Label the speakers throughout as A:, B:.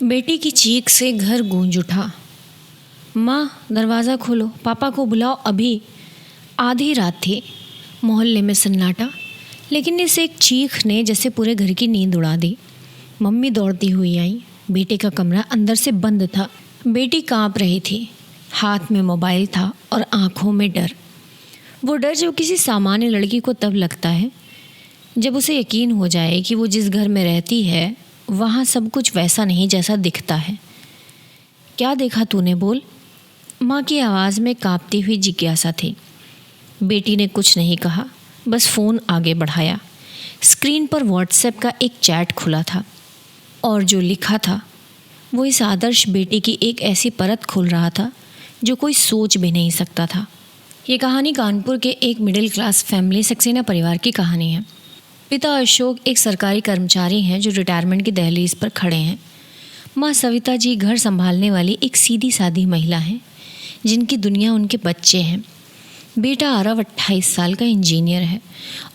A: बेटी की चीख से घर गूंज उठा। माँ, दरवाज़ा खोलो, पापा को बुलाओ अभी। आधी रात थी, मोहल्ले में सन्नाटा, लेकिन इस एक चीख ने जैसे पूरे घर की नींद उड़ा दी। मम्मी दौड़ती हुई आई। बेटे का कमरा अंदर से बंद था। बेटी कांप रही थी, हाथ में मोबाइल था और आंखों में डर। वो डर जो किसी सामान्य लड़की को तब लगता है जब उसे यकीन हो जाए कि वो जिस घर में रहती है वहाँ सब कुछ वैसा नहीं जैसा दिखता है। क्या देखा तूने, बोल। माँ की आवाज़ में कांपती हुई जिज्ञासा थी। बेटी ने कुछ नहीं कहा, बस फ़ोन आगे बढ़ाया। स्क्रीन पर व्हाट्सएप का एक चैट खुला था और जो लिखा था वो इस आदर्श बेटी की एक ऐसी परत खोल रहा था जो कोई सोच भी नहीं सकता था। ये कहानी कानपुर के एक मिडिल क्लास फैमिली सक्सेना परिवार की कहानी है। पिता अशोक एक सरकारी कर्मचारी हैं जो रिटायरमेंट की दहलीज पर खड़े हैं। माँ सविता जी घर संभालने वाली एक सीधी सादी महिला हैं जिनकी दुनिया उनके बच्चे हैं। बेटा आरव 28 साल का इंजीनियर है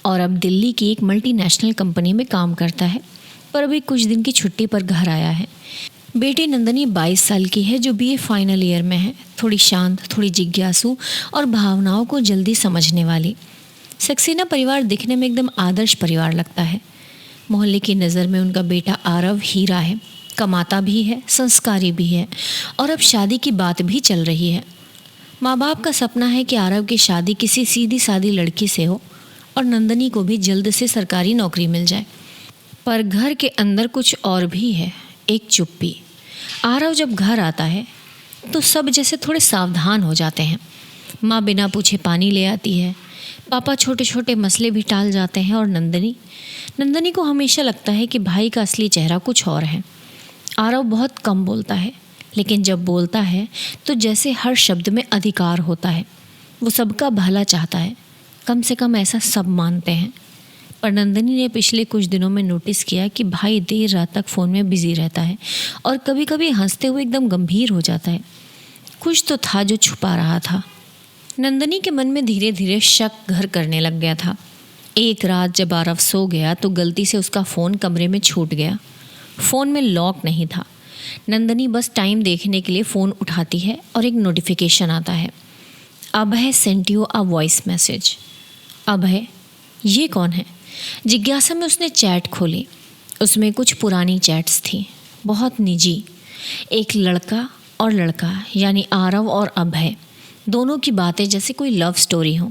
A: और अब दिल्ली की एक मल्टीनेशनल कंपनी में काम करता है, पर अभी कुछ दिन की छुट्टी पर घर आया है। बेटी नंदनी 22 साल की है जो बीए फाइनल ईयर में है, थोड़ी शांत, थोड़ी जिज्ञासु और भावनाओं को जल्दी समझने वाली। सक्सेना परिवार दिखने में एकदम आदर्श परिवार लगता है। मोहल्ले की नज़र में उनका बेटा आरव हीरा है, कमाता भी है, संस्कारी भी है और अब शादी की बात भी चल रही है। माँ बाप का सपना है कि आरव की शादी किसी सीधी सादी लड़की से हो और नंदनी को भी जल्द से सरकारी नौकरी मिल जाए। पर घर के अंदर कुछ और भी है, एक चुप्पी। आरव जब घर आता है तो सब जैसे थोड़े सावधान हो जाते हैं। माँ बिना पूछे पानी ले आती है, पापा छोटे छोटे मसले भी टाल जाते हैं और नंदनी को हमेशा लगता है कि भाई का असली चेहरा कुछ और है। आरव बहुत कम बोलता है, लेकिन जब बोलता है तो जैसे हर शब्द में अधिकार होता है। वो सबका भला चाहता है, कम से कम ऐसा सब मानते हैं। पर नंदनी ने पिछले कुछ दिनों में नोटिस किया कि भाई देर रात तक फ़ोन में बिजी रहता है और कभी कभी हंसते हुए एकदम गंभीर हो जाता है। कुछ तो था जो छुपा रहा था। नंदनी के मन में धीरे धीरे शक घर करने लग गया था। एक रात जब आरव सो गया तो गलती से उसका फ़ोन कमरे में छूट गया। फ़ोन में लॉक नहीं था। नंदनी बस टाइम देखने के लिए फ़ोन उठाती है और एक नोटिफिकेशन आता है, Abhay sent you a voice message. Abhay, ये कौन है? जिज्ञासा में उसने चैट खोली। उसमें कुछ पुरानी चैट्स थी, बहुत निजी। एक लड़का और लड़का यानी आरव और अभय, दोनों की बातें जैसे कोई लव स्टोरी हो।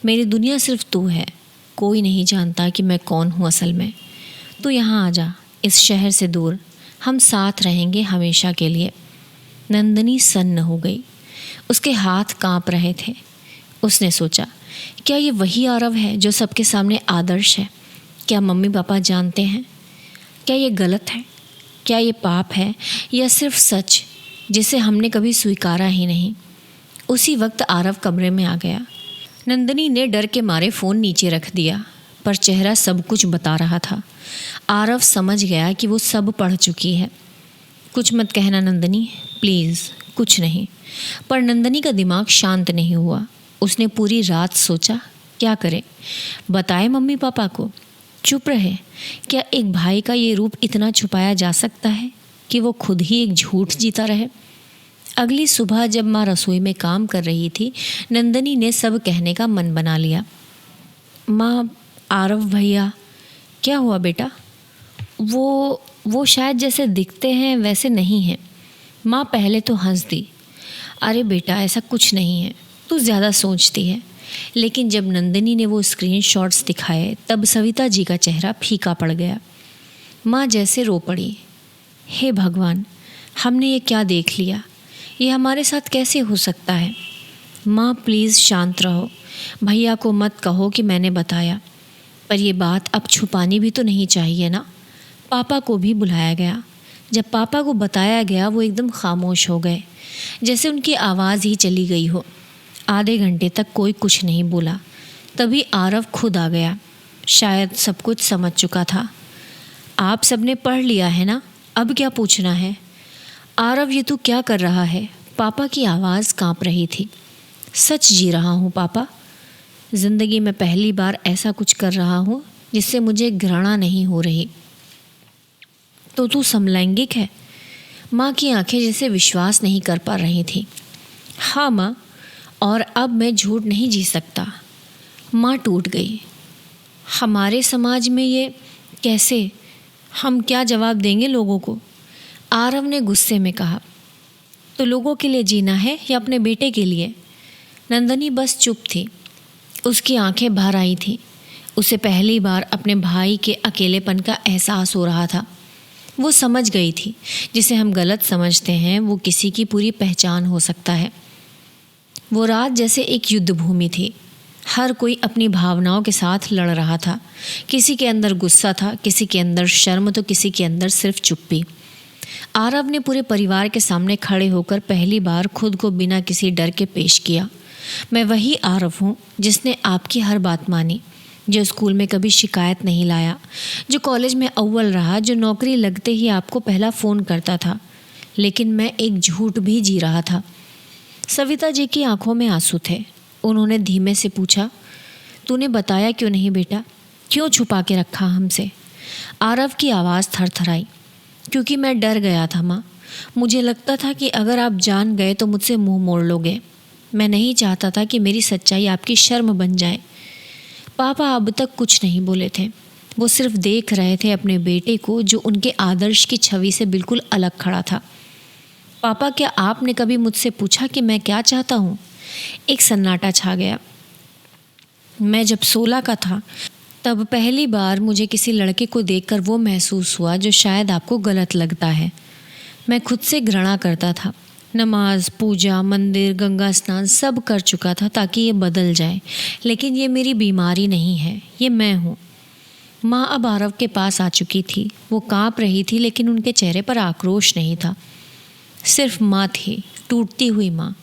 A: मेरी दुनिया सिर्फ तू है, कोई नहीं जानता कि मैं कौन हूँ असल में। तू यहाँ आ जा, इस शहर से दूर, हम साथ रहेंगे हमेशा के लिए। नंदनी सन्न हो गई, उसके हाथ कांप रहे थे। उसने सोचा, क्या ये वही आरव है जो सबके सामने आदर्श है? क्या मम्मी पापा जानते हैं? क्या ये गलत है? क्या ये पाप है या सिर्फ सच जिसे हमने कभी स्वीकारा ही नहीं? उसी वक्त आरव कमरे में आ गया। नंदनी ने डर के मारे फ़ोन नीचे रख दिया, पर चेहरा सब कुछ बता रहा था। आरव समझ गया कि वो सब पढ़ चुकी है। कुछ मत कहना नंदनी, प्लीज़, कुछ नहीं। पर नंदनी का दिमाग शांत नहीं हुआ। उसने पूरी रात सोचा, क्या करे, बताए मम्मी पापा को, चुप रहे? क्या एक भाई का ये रूप इतना छुपाया जा सकता है कि वो खुद ही एक झूठ जीता रहे? अगली सुबह जब माँ रसोई में काम कर रही थी, नंदनी ने सब कहने का मन बना लिया। माँ, आरव भैया। क्या हुआ बेटा? वो शायद जैसे दिखते हैं वैसे नहीं हैं। माँ पहले तो हंस दी। अरे बेटा, ऐसा कुछ नहीं है, तू ज़्यादा सोचती है। लेकिन जब नंदनी ने वो स्क्रीनशॉट्स दिखाए तब सविता जी का चेहरा फीका पड़ गया। माँ जैसे रो पड़ी। हे भगवान, हमने ये क्या देख लिया? ये हमारे साथ कैसे हो सकता है? माँ प्लीज़ शांत रहो, भैया को मत कहो कि मैंने बताया। पर ये बात अब छुपानी भी तो नहीं चाहिए ना। पापा को भी बुलाया गया। जब पापा को बताया गया वो एकदम खामोश हो गए, जैसे उनकी आवाज़ ही चली गई हो। आधे घंटे तक कोई कुछ नहीं बोला। तभी आरव खुद आ गया। शायद सब कुछ समझ चुका था। आप सबने पढ़ लिया है ना, अब क्या पूछना है? आरव, ये तू क्या कर रहा है? पापा की आवाज़ कांप रही थी। सच जी रहा हूँ पापा, ज़िंदगी में पहली बार ऐसा कुछ कर रहा हूँ जिससे मुझे घृणा नहीं हो रही। तो तू समलैंगिक है? माँ की आंखें जैसे विश्वास नहीं कर पा रही थी। हाँ माँ, और अब मैं झूठ नहीं जी सकता। माँ टूट गई। हमारे समाज में ये कैसे? हम क्या जवाब देंगे लोगों को? आरव ने गुस्से में कहा। तो लोगों के लिए जीना है या अपने बेटे के लिए? नंदनी बस चुप थी। उसकी आंखें भर आई थीं। उसे पहली बार अपने भाई के अकेलेपन का एहसास हो रहा था। वो समझ गई थी, जिसे हम गलत समझते हैं वो किसी की पूरी पहचान हो सकता है। वो रात जैसे एक युद्ध भूमि थी। हर कोई अपनी भावनाओं के साथ लड़ रहा था। किसी के अंदर गुस्सा था, किसी के अंदर शर्म, तो किसी के अंदर सिर्फ चुप्पी। आरव ने पूरे परिवार के सामने खड़े होकर पहली बार खुद को बिना किसी डर के पेश किया। मैं वही आरव हूँ जिसने आपकी हर बात मानी, जो स्कूल में कभी शिकायत नहीं लाया, जो कॉलेज में अव्वल रहा, जो नौकरी लगते ही आपको पहला फ़ोन करता था। लेकिन मैं एक झूठ भी जी रहा था। सविता जी की आंखों में आंसू थे। उन्होंने धीमे से पूछा, तूने बताया क्यों नहीं बेटा? क्यों छुपा के रखा हमसे? आरव की आवाज़ थरथराई। क्योंकि मैं डर गया था माँ। मुझे लगता था कि अगर आप जान गए तो मुझसे मुंह मोड़ लोगे। मैं नहीं चाहता था कि मेरी सच्चाई आपकी शर्म बन जाए। पापा अब तक कुछ नहीं बोले थे। वो सिर्फ देख रहे थे अपने बेटे को, जो उनके आदर्श की छवि से बिल्कुल अलग खड़ा था। पापा, क्या आपने कभी मुझसे पूछा कि मैं क्या चाहता हूँ? एक सन्नाटा छा गया। मैं जब 16 का था तब पहली बार मुझे किसी लड़के को देखकर वो महसूस हुआ जो शायद आपको गलत लगता है। मैं खुद से घृणा करता था। नमाज, पूजा, मंदिर, गंगा स्नान सब कर चुका था ताकि ये बदल जाए, लेकिन ये मेरी बीमारी नहीं है, ये मैं हूँ। माँ अब आरव के पास आ चुकी थी। वो काँप रही थी, लेकिन उनके चेहरे पर आक्रोश नहीं था। सिर्फ माँ थी, टूटती हुई माँ।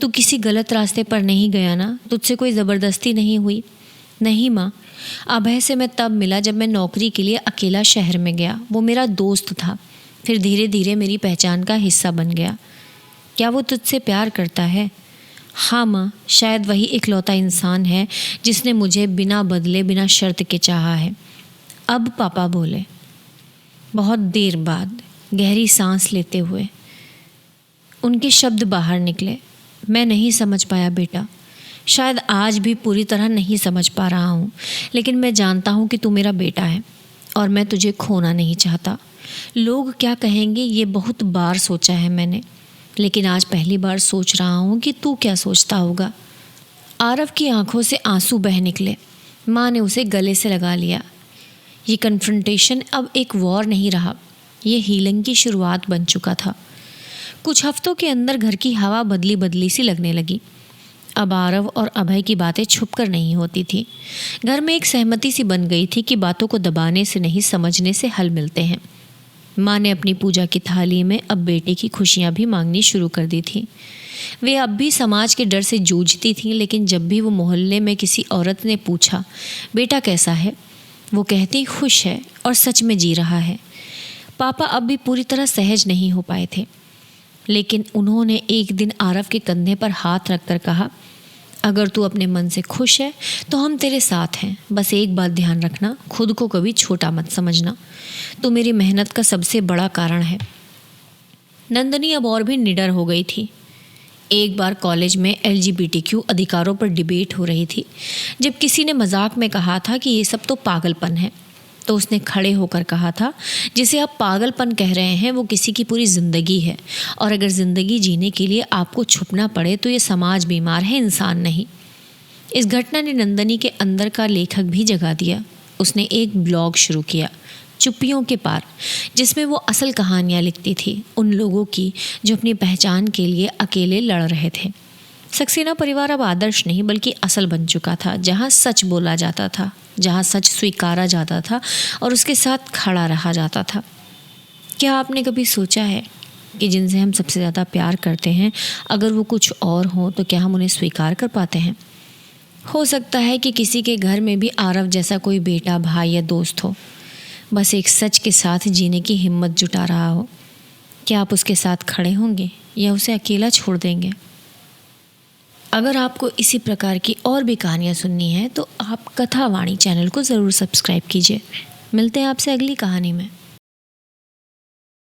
A: तू किसी गलत रास्ते पर नहीं गया ना? तुझसे कोई ज़बरदस्ती नहीं हुई? नहीं माँ, अभय से मैं तब मिला जब मैं नौकरी के लिए अकेला शहर में गया। वो मेरा दोस्त था, फिर धीरे धीरे मेरी पहचान का हिस्सा बन गया। क्या वो तुझसे प्यार करता है? हाँ माँ, शायद वही इकलौता इंसान है जिसने मुझे बिना बदले, बिना शर्त के चाहा है। अब पापा बोले, बहुत देर बाद, गहरी सांस लेते हुए। उनके शब्द बाहर निकले। मैं नहीं समझ पाया बेटा, शायद आज भी पूरी तरह नहीं समझ पा रहा हूँ, लेकिन मैं जानता हूँ कि तू मेरा बेटा है और मैं तुझे खोना नहीं चाहता। लोग क्या कहेंगे ये बहुत बार सोचा है मैंने, लेकिन आज पहली बार सोच रहा हूँ कि तू क्या सोचता होगा। आरव की आंखों से आंसू बह निकले। माँ ने उसे गले से लगा लिया। ये कन्फ्रंटेशन अब एक वॉर नहीं रहा, ये हीलिंग की शुरुआत बन चुका था। कुछ हफ्तों के अंदर घर की हवा बदली बदली सी लगने लगी। अब आरव और अभय की बातें छुपकर नहीं होती थी। घर में एक सहमति सी बन गई थी कि बातों को दबाने से नहीं, समझने से हल मिलते हैं। माँ ने अपनी पूजा की थाली में अब बेटे की खुशियाँ भी मांगनी शुरू कर दी थी। वे अब भी समाज के डर से जूझती थीं, लेकिन जब भी वो मोहल्ले में किसी औरत ने पूछा, बेटा कैसा है, वो कहती खुश है और सच में जी रहा है। पापा अब भी पूरी तरह सहज नहीं हो पाए थे, लेकिन उन्होंने एक दिन आरव के कंधे पर हाथ रखकर कहा, अगर तू अपने मन से खुश है तो हम तेरे साथ हैं। बस एक बात ध्यान रखना, खुद को कभी छोटा मत समझना। तू मेरी मेहनत का सबसे बड़ा कारण है। नंदनी अब और भी निडर हो गई थी। एक बार कॉलेज में LGBTQ अधिकारों पर डिबेट हो रही थी। जब किसी ने मजाक में कहा था कि ये सब तो पागलपन है, तो उसने खड़े होकर कहा था, जिसे आप पागलपन कह रहे हैं वो किसी की पूरी ज़िंदगी है, और अगर ज़िंदगी जीने के लिए आपको छुपना पड़े तो ये समाज बीमार है, इंसान नहीं। इस घटना ने नंदनी के अंदर का लेखक भी जगा दिया। उसने एक ब्लॉग शुरू किया, चुप्पियों के पार, जिसमें वो असल कहानियाँ लिखती थी, उन लोगों की जो अपनी पहचान के लिए अकेले लड़ रहे थे। सक्सेना परिवार अब आदर्श नहीं बल्कि असल बन चुका था, जहाँ सच बोला जाता था, जहाँ सच स्वीकारा जाता था और उसके साथ खड़ा रहा जाता था। क्या आपने कभी सोचा है कि जिनसे हम सबसे ज़्यादा प्यार करते हैं, अगर वो कुछ और हों तो क्या हम उन्हें स्वीकार कर पाते हैं? हो सकता है कि किसी के घर में भी आरव जैसा कोई बेटा, भाई या दोस्त हो, बस एक सच के साथ जीने की हिम्मत जुटा रहा हो। क्या आप उसके साथ खड़े होंगे या उसे अकेला छोड़ देंगे? अगर आपको इसी प्रकार की और भी कहानियाँ सुननी है तो आप कथावाणी चैनल को ज़रूर सब्सक्राइब कीजिए। मिलते हैं आपसे अगली कहानी में।